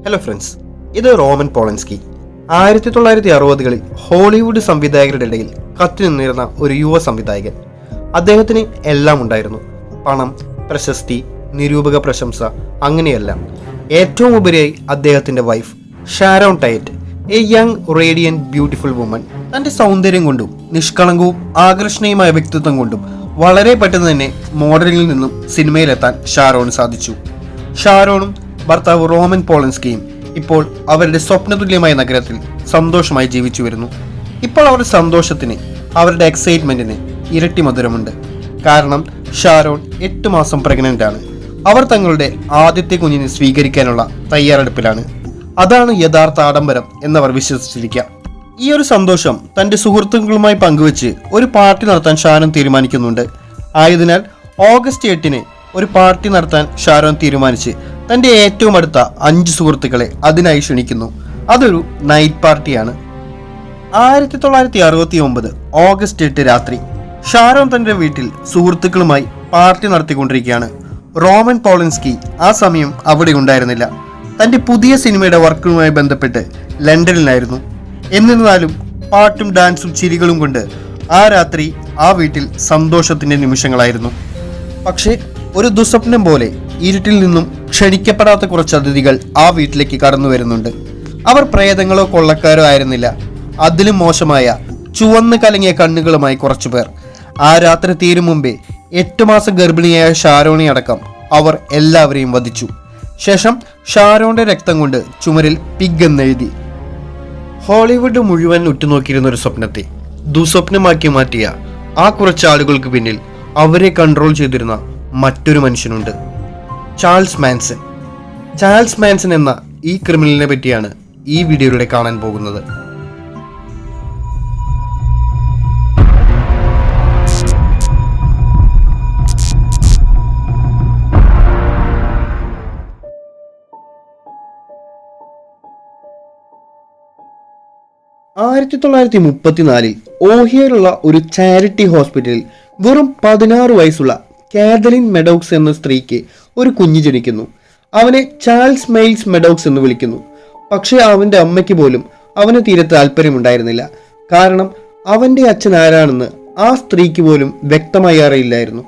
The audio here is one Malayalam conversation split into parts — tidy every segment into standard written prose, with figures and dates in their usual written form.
ഹലോ ഫ്രണ്ട്സ്, ഇത് റോമൻ പോളൻസ്കി. 1960-കളിൽ ഹോളിവുഡ് സംവിധായകരുടെ ഇടയിൽ കത്തിനിന്നിരുന്ന ഒരു യുവ സംവിധായകൻ. അദ്ദേഹത്തിന് എല്ലാം ഉണ്ടായിരുന്നു: പണം, പ്രശസ്തി, നിരൂപക പ്രശംസ, അങ്ങനെയെല്ലാം. ഏറ്റവും ഉപരിയായി അദ്ദേഹത്തിന്റെ wife Sharon tight, A young Radiant beautiful woman. തന്റെ സൗന്ദര്യം കൊണ്ടും നിഷ്കളങ്കവും ആകർഷണീയമായ വ്യക്തിത്വം കൊണ്ടും വളരെ പെട്ടെന്ന് തന്നെ മോഡലിൽ നിന്നും സിനിമയിലെത്താൻ ഷാരോണിന് സാധിച്ചു. ഷാരോണും ഭർത്താവ് റോമൻ പോളൻസ്കിയും ഇപ്പോൾ അവരുടെ സ്വപ്നതുല്യമായ നഗരത്തിൽ സന്തോഷമായി ജീവിച്ചു വരുന്നു. ഇപ്പോൾ അവരുടെ സന്തോഷത്തിന്, അവരുടെ എക്സൈറ്റ്മെന്റിന് ഇരട്ടി മധുരമുണ്ട്. കാരണം ഷാരോൺ 8 മാസം പ്രഗ്നന്റ് ആണ്. അവർ തങ്ങളുടെ ആദ്യത്തെ കുഞ്ഞിനെ സ്വീകരിക്കാനുള്ള തയ്യാറെടുപ്പിലാണ്. അതാണ് യഥാർത്ഥ ആഡംബരം എന്നവർ വിശ്വസിച്ചിരിക്കുക. ഈ ഒരു സന്തോഷം തന്റെ സുഹൃത്തുക്കളുമായി പങ്കുവെച്ച് ഒരു പാർട്ടി നടത്താൻ ഷാരോൺ തീരുമാനിക്കുന്നുണ്ട്. ആയതിനാൽ ഓഗസ്റ്റ് 8-ന് ഒരു പാർട്ടി നടത്താൻ ഷാരോൺ തീരുമാനിച്ച് തന്റെ ഏറ്റവും അടുത്ത 5 സുഹൃത്തുക്കളെ അതിനായി ക്ഷണിക്കുന്നു. അതൊരു നൈറ്റ് പാർട്ടിയാണ്. 1969 ഓഗസ്റ്റ് 8 രാത്രി ഷാരോൺ തന്റെ വീട്ടിൽ സുഹൃത്തുക്കളുമായി പാർട്ടി നടത്തിക്കൊണ്ടിരിക്കുകയാണ്. റോമൻ പോളൻസ്കി ആ സമയം അവിടെ ഉണ്ടായിരുന്നില്ല. തന്റെ പുതിയ സിനിമയുടെ വർക്കുമായി ബന്ധപ്പെട്ട് ലണ്ടനിലായിരുന്നു. എന്നിരുന്നാലും പാട്ടും ഡാൻസും ചിരികളും കൊണ്ട് ആ രാത്രി ആ വീട്ടിൽ സന്തോഷത്തിന്റെ നിമിഷങ്ങളായിരുന്നു. പക്ഷേ ഒരു ദുസ്വപ്നം പോലെ ഇരുട്ടിൽ നിന്നും ക്ഷണിക്കപ്പെടാത്ത കുറച്ച് അതിഥികൾ ആ വീട്ടിലേക്ക് കടന്നു വരുന്നുണ്ട്. അവർ പ്രേതങ്ങളോ കൊള്ളക്കാരോ ആയിരുന്നില്ല. അതിലും മോശമായ ചുവന്ന് കലങ്ങിയ കണ്ണുകളുമായി കുറച്ചുപേർ. ആ രാത്രി തീരും മുമ്പേ 8 മാസം ഗർഭിണിയായ ഷാരോണി അടക്കം അവർ എല്ലാവരെയും വധിച്ചു. ശേഷം ഷാരോണിന്റെ രക്തം കൊണ്ട് ചുമരിൽ പിഗ് എന്നെഴുതി. ഹോളിവുഡ് മുഴുവൻ ഉറ്റുനോക്കിയിരുന്ന ഒരു സ്വപ്നത്തെ ദുസ്വപ്നമാക്കി മാറ്റിയ ആ കുറച്ച് ആളുകൾക്ക് പിന്നിൽ അവരെ കൺട്രോൾ ചെയ്തിരുന്ന മറ്റൊരു മനുഷ്യനുണ്ട്: ചാൾസ് മാൻസൺ. ചാൾസ് മാൻസൺ എന്ന ഈ ക്രിമിനലിനെ പറ്റിയാണ് ഈ വീഡിയോയിലൂടെ കാണാൻ പോകുന്നത്. ആയിരത്തി 1934 ഓഹിയോയിലുള്ള ഒരു ചാരിറ്റി ഹോസ്പിറ്റലിൽ വെറും 16 വയസ്സുള്ള കാതലിൻ മെഡോക്സ് എന്ന സ്ത്രീക്ക് ഒരു കുഞ്ഞ് ജനിക്കുന്നു. അവനെ ചാൾസ് മൈൽസ് മെഡോക്സ് എന്ന് വിളിക്കുന്നു. പക്ഷേ അവൻ്റെ അമ്മയ്ക്ക് പോലും അവന് തീരെ താല്പര്യമുണ്ടായിരുന്നില്ല. കാരണം അവൻ്റെ അച്ഛൻ ആരാണെന്ന് ആ സ്ത്രീക്ക് പോലും വ്യക്തമായി അറിയില്ലായിരുന്നു.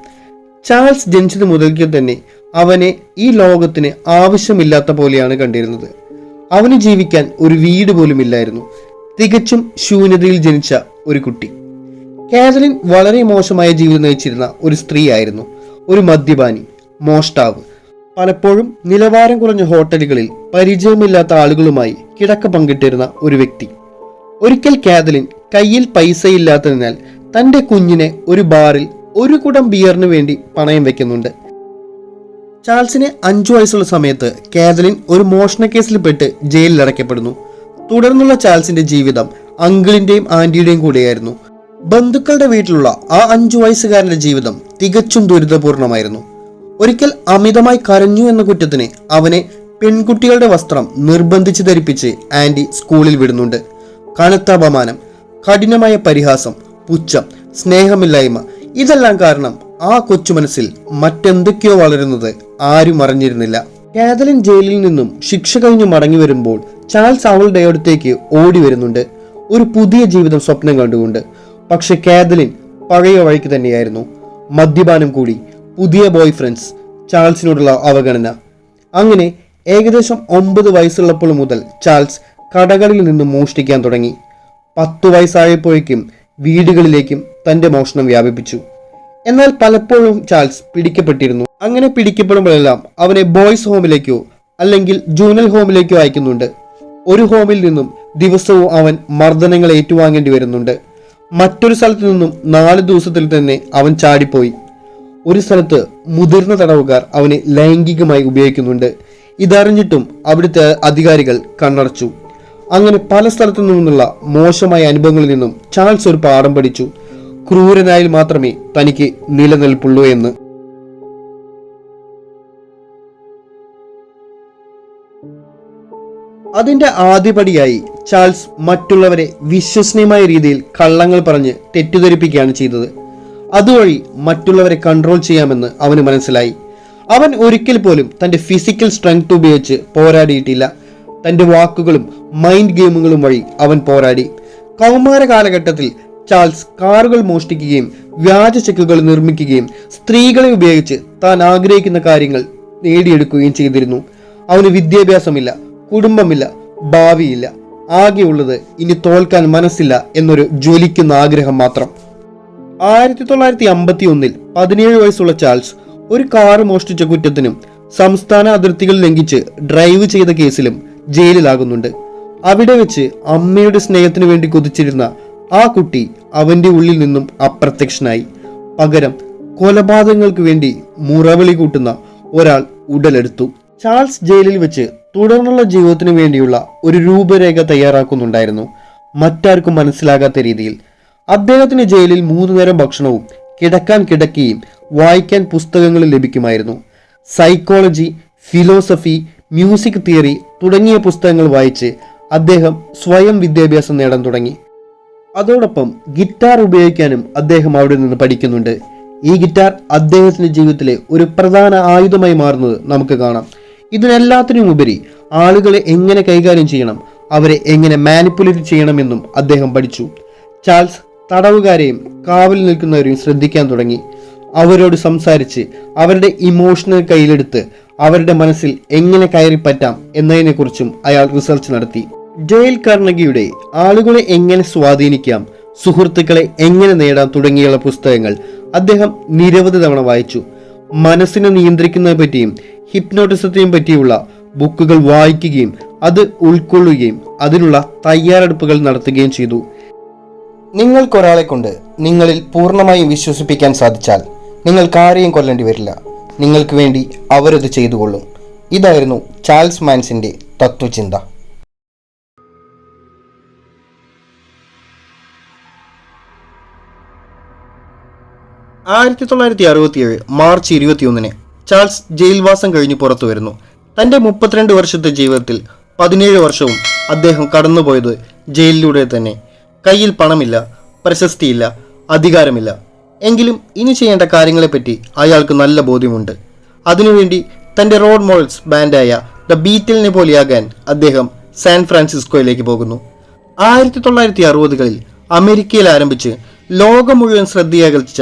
ചാൾസ് ജനിച്ചത് മുതൽക്ക് തന്നെ അവനെ ഈ ലോകത്തിന് ആവശ്യമില്ലാത്ത പോലെയാണ് കണ്ടിരുന്നത്. അവന് ജീവിക്കാൻ ഒരു വീട് പോലും ഇല്ലായിരുന്നു. തികച്ചും ശൂന്യതയിൽ ജനിച്ച ഒരു കുട്ടി. കാതലിൻ വളരെ മോശമായ ജീവിതം നയിച്ചിരുന്ന ഒരു സ്ത്രീ ആയിരുന്നു. ഒരു മദ്യപാനി, മോഷ്ടാവ്, പലപ്പോഴും നിലവാരം കുറഞ്ഞ ഹോട്ടലുകളിൽ പരിചയമില്ലാത്ത ആളുകളുമായി കിടക്ക പങ്കിട്ടിരുന്ന ഒരു വ്യക്തി. ഒരിക്കൽ കാതലിൻ കയ്യിൽ പൈസയില്ലാത്തതിനാൽ തന്റെ കുഞ്ഞിനെ ഒരു ബാറിൽ ഒരു കുടം ബിയറിന് വേണ്ടി പണയം വെക്കുന്നുണ്ട്. ചാൾസിന് 5 വയസ്സുള്ള സമയത്ത് കാതലിൻ ഒരു മോഷണ കേസിൽ പെട്ട് ജയിലിൽ അടയ്ക്കപ്പെടുന്നു. തുടർന്നുള്ള ചാൾസിന്റെ ജീവിതം അങ്കിളിന്റെയും ആന്റിയുടെയും കൂടെയായിരുന്നു. ബന്ധുക്കളുടെ വീട്ടിലുള്ള ആ 5 വയസ്സുകാരന്റെ ജീവിതം തികച്ചും ദുരിതപൂർണമായിരുന്നു. ഒരിക്കൽ അമിതമായി കരഞ്ഞു എന്ന കുറ്റത്തിന് അവനെ പെൺകുട്ടികളുടെ വസ്ത്രം നിർബന്ധിച്ച് ധരിപ്പിച്ച് ആന്റി സ്കൂളിൽ വിടുന്നുണ്ട്. കനത്ത അപമാനം, കഠിനമായ പരിഹാസം, പുച്ഛം, സ്നേഹമില്ലായ്മ, ഇതെല്ലാം കാരണം ആ കൊച്ചു മനസ്സിൽ മറ്റെന്തൊക്കെയോ വളരുന്നത് ആരും അറിഞ്ഞിരുന്നില്ല. കാതലിൻ ജയിലിൽ നിന്നും ശിക്ഷ കഴിഞ്ഞ് മടങ്ങി വരുമ്പോൾ ചാൾസ് അവളുടെ അടുത്തേക്ക് ഓടി വരുന്നുണ്ട്, ഒരു പുതിയ ജീവിതം സ്വപ്നം കണ്ടുകൊണ്ട്. പക്ഷെ കാതലിൻ പഴയ വഴിക്ക് തന്നെയായിരുന്നു. മദ്യപാനം കൂടി, പുതിയ ബോയ് ഫ്രണ്ട്സ്, ചാൾസിനോടുള്ള അവഗണന. അങ്ങനെ ഏകദേശം 9 വയസ്സുള്ളപ്പോൾ മുതൽ ചാൾസ് കടകളിൽ നിന്നും മോഷ്ടിക്കാൻ തുടങ്ങി. 10 വയസ്സായപ്പോഴേക്കും വീടുകളിലേക്കും തന്റെ മോഷണം വ്യാപിപ്പിച്ചു. എന്നാൽ പലപ്പോഴും ചാൾസ് പിടിക്കപ്പെട്ടിരുന്നു. അങ്ങനെ പിടിക്കപ്പെടുമ്പോഴെല്ലാം അവനെ ബോയ്സ് ഹോമിലേക്കോ അല്ലെങ്കിൽ ജൂനൽ ഹോമിലേക്കോ അയക്കുന്നുണ്ട്. ഒരു ഹോമിൽ നിന്നും ദിവസവും അവൻ മർദ്ദനങ്ങൾ ഏറ്റുവാങ്ങേണ്ടി വരുന്നുണ്ട്. മറ്റൊരു സ്ഥലത്ത് നിന്നും 4 ദിവസത്തിൽ തന്നെ അവൻ ചാടിപ്പോയി. ഒരു സ്ഥലത്ത് മുതിർന്ന തടവുകാർ അവനെ ലൈംഗികമായി ഉപയോഗിക്കുന്നുണ്ട്. ഇതറിഞ്ഞിട്ടും അവിടുത്തെ അധികാരികൾ കണ്ണടച്ചു. അങ്ങനെ പല സ്ഥലത്തു നിന്നുള്ള മോശമായ അനുഭവങ്ങളിൽ നിന്നും ചാൾസ് ഒരു പാഠം പഠിച്ചു: ക്രൂരനായിൽ മാത്രമേ തനിക്ക് നിലനിൽപ്പുള്ളൂ എന്ന്. അതിന്റെ ആദ്യപടിയായി ചാൾസ് മറ്റുള്ളവരെ വിശ്വസനീയമായ രീതിയിൽ കള്ളങ്ങൾ പറഞ്ഞ് തെറ്റിദ്ധരിപ്പിക്കുകയാണ് ചെയ്തത്. അതുവഴി മറ്റുള്ളവരെ കൺട്രോൾ ചെയ്യാമെന്ന് അവന് മനസ്സിലായി. അവൻ ഒരിക്കൽ പോലും തന്റെ ഫിസിക്കൽ സ്ട്രെങ്ത് ഉപയോഗിച്ച് പോരാടിയിട്ടില്ല. തന്റെ വാക്കുകളും മൈൻഡ് ഗെയിമുകളും വഴി അവൻ പോരാടി. കൗമാര കാലഘട്ടത്തിൽ ചാൾസ് കാറുകൾ മോഷ്ടിക്കുകയും വ്യാജ ചെക്കുകൾ നിർമ്മിക്കുകയും സ്ത്രീകളെ ഉപയോഗിച്ച് താൻ ആഗ്രഹിക്കുന്ന കാര്യങ്ങൾ നേടിയെടുക്കുകയും ചെയ്തിരുന്നു. അവന് വിദ്യാഭ്യാസമില്ല, കുടുംബമില്ല, ഭാവിയില്ല. ആകെയുള്ളത് ഇനി തോൽക്കാൻ മനസ്സില്ല എന്നൊരു ജ്വലിക്കുന്ന ആഗ്രഹം മാത്രം. 1951 17 വയസ്സുള്ള ചാൾസ് ഒരു കാറ് മോഷ്ടിച്ച കുറ്റത്തിനും സംസ്ഥാന അതിർത്തികൾ ലംഘിച്ച് ഡ്രൈവ് ചെയ്ത കേസിലും ജയിലിലാകുന്നുണ്ട്. അവിടെ വെച്ച് അമ്മയുടെ സ്നേഹത്തിനു വേണ്ടി കൊതിച്ചിരുന്ന ആ കുട്ടി അവന്റെ ഉള്ളിൽ നിന്നും അപ്രത്യക്ഷനായി. പകരം കൊലപാതകങ്ങൾക്ക് വേണ്ടി മുറവിളി കൂട്ടുന്ന ഒരാൾ ഉടലെടുത്തു. ചാൾസ് ജയിലിൽ വെച്ച് തുടർന്നുള്ള ജീവിതത്തിനു വേണ്ടിയുള്ള ഒരു രൂപരേഖ തയ്യാറാക്കുന്നുണ്ടായിരുന്നു, മറ്റാർക്കും മനസ്സിലാകാത്ത രീതിയിൽ. അദ്ദേഹത്തിന് ജയിലിൽ 3 നേരം ഭക്ഷണവും കിടക്കാൻ കിടക്കുകയും വായിക്കാൻ പുസ്തകങ്ങൾ ലഭിക്കുമായിരുന്നു. സൈക്കോളജി, ഫിലോസഫി, മ്യൂസിക് തിയറി തുടങ്ങിയ പുസ്തകങ്ങൾ വായിച്ച് അദ്ദേഹം സ്വയം വിദ്യാഭ്യാസം നേടാൻ തുടങ്ങി. അതോടൊപ്പം ഗിറ്റാർ ഉപയോഗിക്കാനും അദ്ദേഹം അവിടെ നിന്ന് പഠിക്കുന്നുണ്ട്. ഈ ഗിറ്റാർ അദ്ദേഹത്തിന്റെ ജീവിതത്തിലെ ഒരു പ്രധാന ആയുധമായി മാറുന്നത് നമുക്ക് കാണാം. ഇതിനെല്ലാത്തിനും ഉപരി ആളുകളെ എങ്ങനെ കൈകാര്യം ചെയ്യണം, അവരെ എങ്ങനെ മാനിപ്പുലേറ്റ് ചെയ്യണമെന്നും അദ്ദേഹം പഠിച്ചു. ചാൾസ് തടവുകാരെയും കാവൽ നിൽക്കുന്നവരെയും ശ്രദ്ധിക്കാൻ തുടങ്ങി. അവരോട് സംസാരിച്ച് അവരുടെ ഇമോഷണൽ കയ്യിലെടുത്ത് അവരുടെ മനസ്സിൽ എങ്ങനെ കയറിപ്പറ്റാം എന്നതിനെക്കുറിച്ചും അയാൾ റിസർച്ച് നടത്തി. ഡെയിൽ കാർണഗിയുടെ ആളുകളെ എങ്ങനെ സ്വാധീനിക്കാം, സുഹൃത്തുക്കളെ എങ്ങനെ നേടാം തുടങ്ങിയുള്ള പുസ്തകങ്ങൾ അദ്ദേഹം നിരവധി തവണ വായിച്ചു. മനസ്സിനെ നിയന്ത്രിക്കുന്നതിനെ പറ്റിയും ഹിപ്നോട്ടിസത്തെയും പറ്റിയുള്ള ബുക്കുകൾ വായിക്കുകയും അത് ഉൾക്കൊള്ളുകയും അതിനുള്ള തയ്യാറെടുപ്പുകൾ നടത്തുകയും ചെയ്തു. നിങ്ങൾക്കൊരാളെ കൊണ്ട് നിങ്ങളിൽ പൂർണ്ണമായും വിശ്വസിപ്പിക്കാൻ സാധിച്ചാൽ നിങ്ങൾക്ക് ആരെയും കൊല്ലേണ്ടി വരില്ല. നിങ്ങൾക്ക് വേണ്ടി അവരത് ചെയ്തുകൊള്ളും. ഇതായിരുന്നു ചാൾസ് മാൻസന്റെ തത്വചിന്ത. 1967 മാർച്ച് 21 ചാൾസ് ജയിൽവാസം കഴിഞ്ഞ് പുറത്തു വരുന്നു. തൻ്റെ 32 വർഷത്തെ ജീവിതത്തിൽ 17 വർഷവും അദ്ദേഹം കടന്നുപോയത് ജയിലിലൂടെ തന്നെ. കയ്യിൽ പണമില്ല, പ്രശസ്തിയില്ല, അധികാരമില്ല. എങ്കിലും ഇനി ചെയ്യേണ്ട കാര്യങ്ങളെപ്പറ്റി അയാൾക്ക് നല്ല ബോധ്യമുണ്ട്. അതിനുവേണ്ടി തൻ്റെ റോഡ് മോഡൽസ് ബാൻഡായ ദ ബീറ്റിലിനെ പോലെയാകാൻ അദ്ദേഹം സാൻ ഫ്രാൻസിസ്കോയിലേക്ക് പോകുന്നു. 1960കളിൽ അമേരിക്കയിൽ ആരംഭിച്ച് ലോകം മുഴുവൻ ശ്രദ്ധയാകർഷിച്ച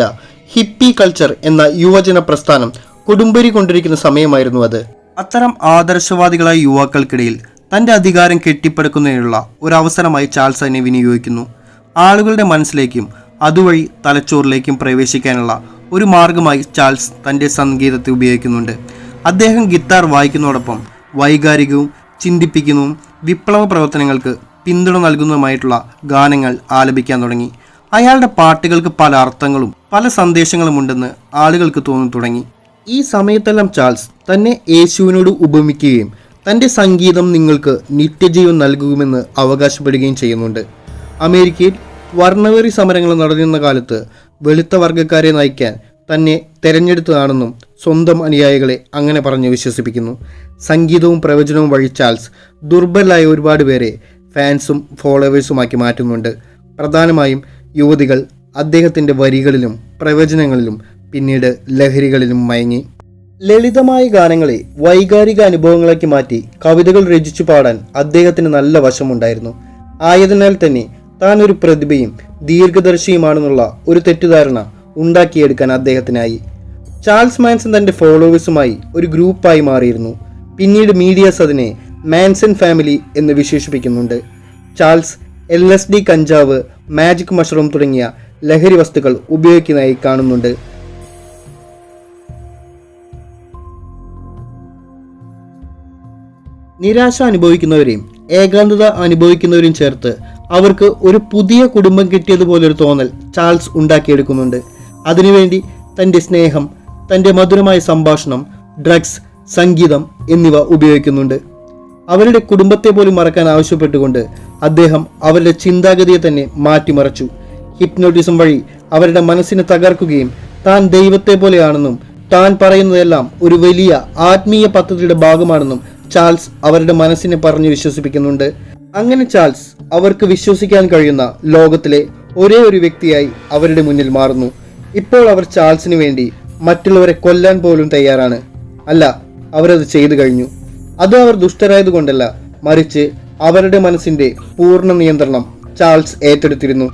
ഹിപ്പി കൾച്ചർ എന്ന യുവജന പ്രസ്ഥാനം കൊടുമ്പിരി കൊണ്ടിരിക്കുന്ന സമയമായിരുന്നു അത്. അത്തരം ആദർശവാദികളായ യുവാക്കൾക്കിടയിൽ തൻ്റെ അധികാരം കെട്ടിപ്പടുക്കുന്നതിനുള്ള ഒരവസരമായി ചാൾസ് അതിനെ വിനിയോഗിക്കുന്നു. ആളുകളുടെ മനസ്സിലേക്കും അതുവഴി തലച്ചോറിലേക്കും പ്രവേശിക്കാനുള്ള ഒരു മാർഗമായി ചാൾസ് തൻ്റെ സംഗീതത്തെ ഉപയോഗിക്കുന്നുണ്ട്. അദ്ദേഹം ഗിത്താർ വായിക്കുന്നതോടൊപ്പം വൈകാരികവും ചിന്തിപ്പിക്കുന്നതും വിപ്ലവ പ്രവർത്തനങ്ങൾക്ക് പിന്തുണ നൽകുന്നതുമായിട്ടുള്ള ഗാനങ്ങൾ ആലപിക്കാൻ തുടങ്ങി. അയാളുടെ പാട്ടുകൾക്ക് പല അർത്ഥങ്ങളും പല സന്ദേശങ്ങളും ഉണ്ടെന്ന് ആളുകൾക്ക് തോന്നി തുടങ്ങി. ഈ സമയത്തെല്ലാം ചാൾസ് തന്നെ യേശുവിനോട് ഉപമിക്കുകയും തൻ്റെ സംഗീതം നിങ്ങൾക്ക് നിത്യജീവൻ നൽകുമെന്ന് അവകാശപ്പെടുകയും ചെയ്യുന്നുണ്ട്. അമേരിക്കയിൽ വർണ്ണവെറി സമരങ്ങൾ നടന്നിരുന്ന കാലത്ത് വെളുത്ത വർഗ്ഗക്കാരെ നയിക്കാൻ തന്നെ തെരഞ്ഞെടുത്തതാണെന്നും സ്വന്തം അനുയായികളെ അങ്ങനെ പറഞ്ഞ് വിശ്വസിപ്പിക്കുന്നു. സംഗീതവും പ്രവചനവും വഴി ചാൾസ് ദുർബലരായ ഒരുപാട് പേരെ ഫാൻസും ഫോളോവേഴ്സുമാക്കി മാറ്റുന്നുണ്ട്. പ്രധാനമായും യുവതികൾ അദ്ദേഹത്തിൻ്റെ വരികളിലും പ്രവചനങ്ങളിലും പിന്നീട് ലഹരികളിലും മയങ്ങി. ലളിതമായ ഗാനങ്ങളെ വൈകാരിക അനുഭവങ്ങളാക്കി മാറ്റി കവിതകൾ രചിച്ചു പാടാൻ അദ്ദേഹത്തിന് നല്ല വശമുണ്ടായിരുന്നു. ആയതിനാൽ തന്നെ താൻ ഒരു പ്രതിഭയും ദീർഘദർശിയുമാണെന്നുള്ള ഒരു തെറ്റിദ്ധാരണ ഉണ്ടാക്കിയെടുക്കാൻ അദ്ദേഹത്തിനായി. ചാൾസ് മാൻസൺ തൻ്റെ ഫോളോവേഴ്സുമായി ഒരു ഗ്രൂപ്പായി മാറിയിരുന്നു. പിന്നീട് മീഡിയാസ് അതിനെ മാൻസൺ ഫാമിലി എന്ന് വിശേഷിപ്പിക്കുന്നുണ്ട്. ചാൾസ് LSD, കഞ്ചാവ്, മാജിക് മഷ്റൂം തുടങ്ങിയ ലഹരി വസ്തുക്കൾ ഉപയോഗിക്കുന്നതായി കാണുന്നുണ്ട്. നിരാശ അനുഭവിക്കുന്നവരെയും ഏകാന്തത അനുഭവിക്കുന്നവരെയും ചേർത്ത് അവർക്ക് ഒരു പുതിയ കുടുംബം കിട്ടിയതുപോലൊരു തോന്നൽ ചാൾസ് ഉണ്ടാക്കിയെടുക്കുന്നുണ്ട്. അതിനുവേണ്ടി തൻ്റെ സ്നേഹം, തൻ്റെ മധുരമായ സംഭാഷണം, ഡ്രഗ്സ്, സംഗീതം എന്നിവ ഉപയോഗിക്കുന്നുണ്ട്. അവരുടെ കുടുംബത്തെ പോലും മറക്കാൻ ആവശ്യപ്പെട്ടുകൊണ്ട് അദ്ദേഹം അവരുടെ ചിന്താഗതിയെ തന്നെ മാറ്റിമറിച്ചു. ഹിപ്നോട്ടിസം വഴി അവരുടെ മനസ്സിനെ തകർക്കുകയും താൻ ദൈവത്തെ പോലെയാണെന്നും താൻ പറയുന്നതെല്ലാം ഒരു വലിയ ആത്മീയ പദ്ധതിയുടെ ഭാഗമാണെന്നും ചാൾസ് അവരുടെ മനസ്സിനെ പറഞ്ഞ് വിശ്വസിപ്പിക്കുന്നുണ്ട്. അങ്ങനെ ചാൾസ് അവർക്ക് വിശ്വസിക്കാൻ കഴിയുന്ന ലോകത്തിലെ ഒരേ ഒരു വ്യക്തിയായി അവരുടെ മുന്നിൽ മാറുന്നു. ഇപ്പോൾ അവർ ചാൾസിന് വേണ്ടി മറ്റുള്ളവരെ കൊല്ലാൻ പോലും തയ്യാറാണ്. അല്ല, അവരത് ചെയ്തു കഴിഞ്ഞു. അത് അവർ ദുഷ്ടരായതുകൊണ്ടല്ല, മറിച്ച് അവരുടെ മനസ്സിന്റെ പൂർണ്ണ നിയന്ത്രണം ചാൾസ് ഏറ്റെടുത്തിരുന്നു.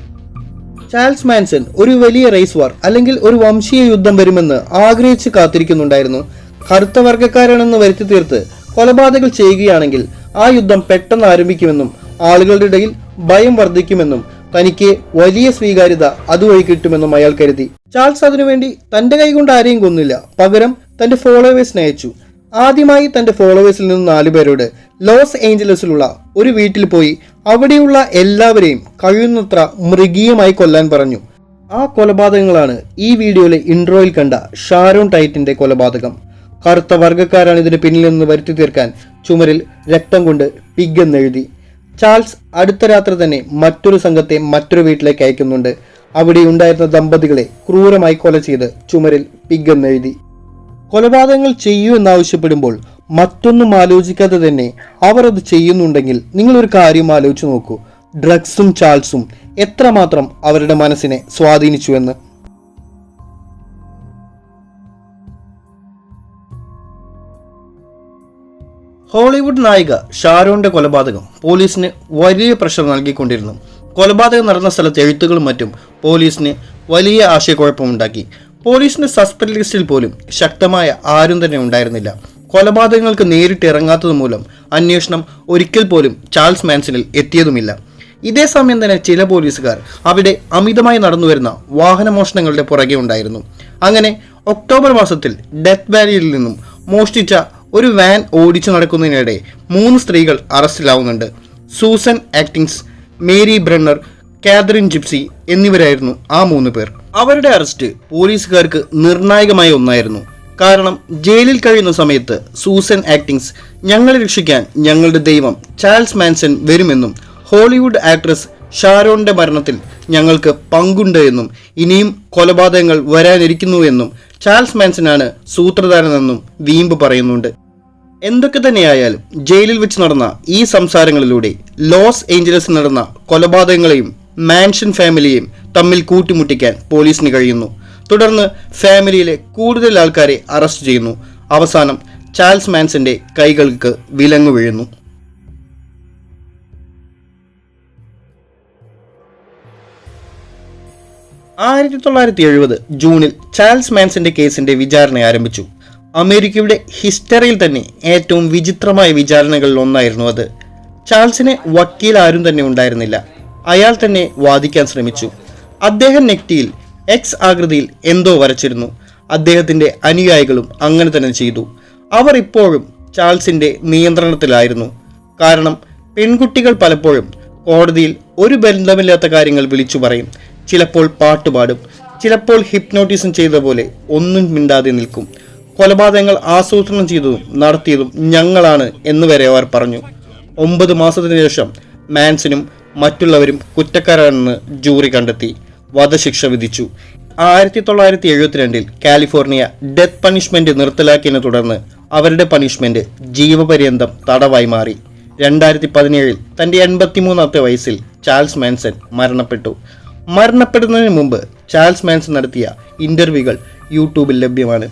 ചാൾസ് മാൻസൺ ഒരു വലിയ റേസ് വാർ അല്ലെങ്കിൽ ഒരു വംശീയ യുദ്ധം വരുമെന്ന് ആഗ്രഹിച്ച് കാത്തിരിക്കുന്നുണ്ടായിരുന്നു. കറുത്ത വർഗ്ഗക്കാരാണെന്ന് വരുത്തി തീർത്ത് കൊലപാതകങ്ങൾ ചെയ്യുകയാണെങ്കിൽ ആ യുദ്ധം പെട്ടെന്ന് ആരംഭിക്കുമെന്നും ആളുകളുടെ ഇടയിൽ ഭയം വർദ്ധിക്കുമെന്നും തനിക്ക് വലിയ സ്വീകാര്യത അതുവഴി കിട്ടുമെന്നും അയാൾ കരുതി. ചാൾസ് അതിനുവേണ്ടി തന്റെ കൈകൊണ്ട് ആരെയും കൊന്നില്ല, പകരം തന്റെ ഫോളോവേഴ്സിനെ അയച്ചു. ആദ്യമായി തന്റെ ഫോളോവേഴ്സിൽ നിന്ന് 4 പേരോട് ലോസ് ഏഞ്ചലസിലുള്ള ഒരു വീട്ടിൽ പോയി അവിടെയുള്ള എല്ലാവരെയും കഴിയുന്നത്ര മൃഗീയമായി കൊല്ലാൻ പറഞ്ഞു. ആ കൊലപാതകങ്ങളാണ് ഈ വീഡിയോയിലെ ഇൻട്രോയിൽ കണ്ട ഷാരോൺ ടൈറ്റിന്റെ കൊലപാതകം. കറുത്ത വർഗ്ഗക്കാരാണ് ഇതിന് പിന്നിൽ നിന്ന് വരുത്തി തീർക്കാൻ ചുമരിൽ രക്തം കൊണ്ട് പിഗ് എന്നെഴുതി. ചാൾസ് അടുത്ത രാത്രി തന്നെ മറ്റൊരു സംഘത്തെ മറ്റൊരു വീട്ടിലേക്ക് അയക്കുന്നുണ്ട്. അവിടെ ഉണ്ടായിരുന്ന ദമ്പതികളെ ക്രൂരമായി കൊല ചെയ്ത് ചുമരിൽ പിഗ് എന്നെഴുതി. കൊലപാതകങ്ങൾ ചെയ്യൂ എന്നാവശ്യപ്പെടുമ്പോൾ മറ്റൊന്നും ആലോചിക്കാതെ തന്നെ അവർ അത് ചെയ്യുന്നുണ്ടെങ്കിൽ നിങ്ങളൊരു കാര്യം ആലോചിച്ച് നോക്കൂ, ഡ്രഗ്സും ചാൾസും എത്രമാത്രം അവരുടെ മനസ്സിനെ സ്വാധീനിച്ചുവെന്ന്. ഹോളിവുഡ് നായിക ഷാരോണിന്റെ കൊലപാതകം പോലീസിന് വലിയ പ്രഷർ നൽകിക്കൊണ്ടിരുന്നു. കൊലപാതകം നടന്ന സ്ഥലത്ത് എഴുത്തുകളും മറ്റും പോലീസിന് വലിയ ആശയക്കുഴപ്പമുണ്ടാക്കി. പോലീസിന്റെ സസ്പെക്ട് ലിസ്റ്റിൽ പോലും ശക്തമായ ആരും തന്നെ ഉണ്ടായിരുന്നില്ല. കൊലപാതകങ്ങൾക്ക് നേരിട്ട് ഇറങ്ങാത്തത് മൂലം അന്വേഷണം ഒരിക്കൽ പോലും ചാൾസ് മാൻസണിൽ എത്തിയതുമില്ല. ഇതേ സമയം തന്നെ ചില പോലീസുകാർ അവിടെ അമിതമായി നടന്നുവരുന്ന വാഹനമോഷണങ്ങളുടെ പുറകെ ഉണ്ടായിരുന്നു. അങ്ങനെ ഒക്ടോബർ മാസത്തിൽ ഡെത്ത് വാലിയിൽ നിന്നും മോഷ്ടിച്ച ഒരു വാൻ ഓടിച്ചു നടക്കുന്നതിനിടെ 3 സ്ത്രീകൾ അറസ്റ്റിലാവുന്നുണ്ട്. Susan Atkins, Mary Brunner, Catherine Gypsy എന്നിവരായിരുന്നു ആ 3 പേർ. അവരുടെ അറസ്റ്റ് പോലീസുകാർക്ക് നിർണായകമായ ഒന്നായിരുന്നു. കാരണം ജയിലിൽ കഴിയുന്ന സമയത്ത് സൂസൻ ആക്ടിങ്സ് ഞങ്ങളെ രക്ഷിക്കാൻ ഞങ്ങളുടെ ദൈവം ചാൾസ് മാൻസൺ വരുമെന്നും ഹോളിവുഡ് ആക്ട്രസ് ഷാരോണിന്റെ മരണത്തിൽ ഞങ്ങൾക്ക് പങ്കുണ്ട് എന്നും ഇനിയും കൊലപാതകങ്ങൾ വരാനിരിക്കുന്നുവെന്നും ചാൾസ് മാൻസനാണ് സൂത്രധാരനെന്നും വീമ്പ് പറയുന്നുണ്ട്. എന്തൊക്കെ തന്നെയായാലും ജയിലിൽ വെച്ച് നടന്ന ഈ സംസാരങ്ങളിലൂടെ ലോസ് ഏഞ്ചലസിൽ നടന്ന കൊലപാതകങ്ങളെയും മാൻഷൻ ഫാമിലിയെയും തമ്മിൽ കൂട്ടിമുട്ടിക്കാൻ പോലീസിന് കഴിയുന്നു. തുടർന്ന് ഫാമിലിയിലെ കൂടുതൽ ആൾക്കാരെ അറസ്റ്റ് ചെയ്യുന്നു. അവസാനം ചാൾസ് മാൻസന്റെ കൈകൾക്ക് വിലങ്ങു വീഴുന്നു. ജൂണിൽ ചാൾസ് മാൻസന്റെ കേസിന്റെ വിചാരണ ആരംഭിച്ചു. അമേരിക്കയുടെ ഹിസ്റ്ററിയിൽ തന്നെ ഏറ്റവും വിചിത്രമായ വിചാരണകളിൽ ഒന്നായിരുന്നു അത്. ചാൾസിന് വക്കീൽ ആരും തന്നെ ഉണ്ടായിരുന്നില്ല. അയാൾ തന്നെ വാദിക്കാൻ ശ്രമിച്ചു. അദ്ദേഹം നെറ്റിയിൽ എക്സ് ആകൃതിയിൽ എന്തോ വരച്ചിരുന്നു. അദ്ദേഹത്തിന്റെ അനുയായികളും അങ്ങനെ തന്നെ ചെയ്തു. അവർ ഇപ്പോഴും ചാൾസിന്റെ നിയന്ത്രണത്തിലായിരുന്നു. കാരണം പെൺകുട്ടികൾ പലപ്പോഴും കോടതിയിൽ ഒരു ബന്ധമില്ലാത്ത കാര്യങ്ങൾ വിളിച്ചു പറയും. ചിലപ്പോൾ പാട്ടുപാടും, ചിലപ്പോൾ ഹിപ്നോട്ടിസം ചെയ്ത പോലെ ഒന്നും മിണ്ടാതെ നിൽക്കും. കൊലപാതകങ്ങൾ ആസൂത്രണം ചെയ്തതും നടത്തിയതും ഞങ്ങളാണ് എന്നുവരെ അവർ പറഞ്ഞു. 9 മാസത്തിന് ശേഷം മാൻസനും മറ്റുള്ളവരും കുറ്റക്കാരാണെന്ന് ജൂറി കണ്ടെത്തി വധശിക്ഷ വിധിച്ചു. 1972 കാലിഫോർണിയ ഡെത്ത് പണിഷ്മെന്റ് നിർത്തലാക്കിയതിനെ തുടർന്ന് അവരുടെ പണിഷ്മെന്റ് ജീവപര്യന്തം തടവായി മാറി. 2017 തന്റെ 83ാമത്തെ വയസ്സിൽ ചാൾസ് മാൻസൺ മരണപ്പെട്ടു. മരണപ്പെടുന്നതിന് മുമ്പ് ചാൾസ് മാൻസൺ നടത്തിയ ഇന്റർവ്യൂകൾ യൂട്യൂബിൽ ലഭ്യമാണ്.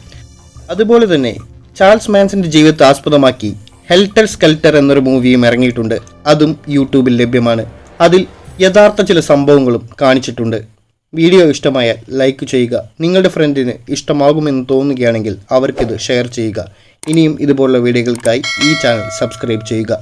അതുപോലെ തന്നെ ചാൾസ് മാൻസന്റെ ജീവിതത്തെ ആസ്പദമാക്കി ഹെൽറ്റർ സ്കെൽറ്റർ എന്നൊരു മൂവിയും ഇറങ്ങിയിട്ടുണ്ട്. അതും യൂട്യൂബിൽ ലഭ്യമാണ്. അതിൽ യഥാർത്ഥ ചില സംഭവങ്ങളും കാണിച്ചിട്ടുണ്ട്. വീഡിയോ ഇഷ്ടമായാൽ ലൈക്ക് ചെയ്യുക. നിങ്ങളുടെ ഫ്രണ്ടിന് ഇഷ്ടമാകുമെന്ന് തോന്നുകയാണെങ്കിൽ അവർക്കിത് ഷെയർ ചെയ്യുക. ഇനിയും ഇതുപോലുള്ള വീഡിയോകൾക്കായി ഈ ചാനൽ സബ്സ്ക്രൈബ് ചെയ്യുക.